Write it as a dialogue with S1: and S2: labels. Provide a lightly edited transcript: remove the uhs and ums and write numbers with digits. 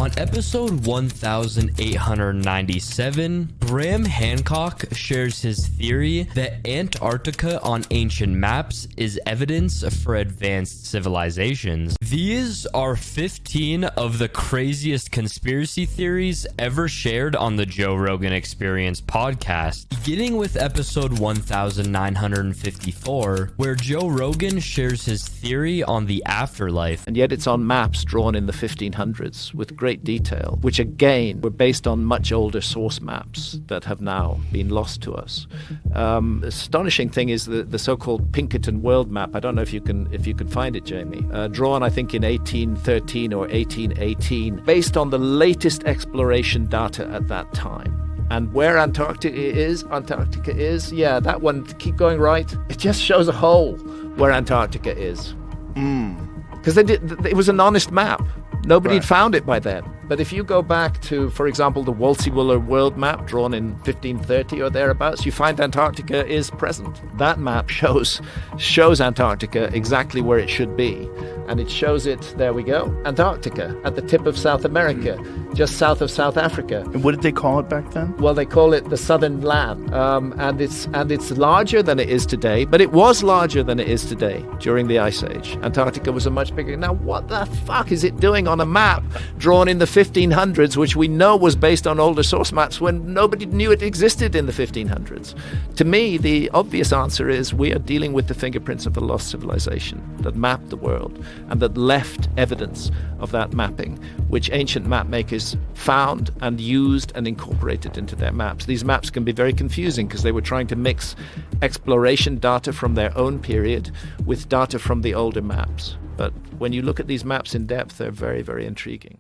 S1: On episode 1897, Graham Hancock shares his theory that Antarctica on ancient maps is evidence for advanced civilizations. These are 15 of the craziest conspiracy theories ever shared on the Joe Rogan Experience podcast, beginning with episode 1954, where Joe Rogan shares his theory on the afterlife.
S2: And yet it's on maps drawn in the 1500s with great detail, which again were based on much older source maps that have now been lost to us. Astonishing thing is the so-called Pinkerton world map. I don't know if you can find it, Jamie. Drawn, I think, in 1813 or 1818, based on the latest exploration data at that time. And where Antarctica is, yeah, that one, keep going right. It just shows a hole where Antarctica is. Because it was an honest map. Nobody had found it by then. But if you go back to, for example, the Wolsey-Wooler world map drawn in 1530 or thereabouts, you find Antarctica is present. That map shows Antarctica exactly where it should be. And it shows it, there we go, Antarctica, at the tip of South America, just south of South Africa.
S3: And what did they call it back then?
S2: Well, they call it the Southern Land. And it's larger than it is today, but it was larger than it is today during the Ice Age. Antarctica was a much bigger. Now, what the fuck is it doing on a map drawn in the 1500s, which we know was based on older source maps when nobody knew it existed in the 1500s? To me, the obvious answer is we are dealing with the fingerprints of a lost civilization that mapped the world and that left evidence of that mapping, which ancient map makers found and used and incorporated into their maps. These maps can be very confusing because they were trying to mix exploration data from their own period with data from the older maps. But when you look at these maps in depth, they're very, very intriguing.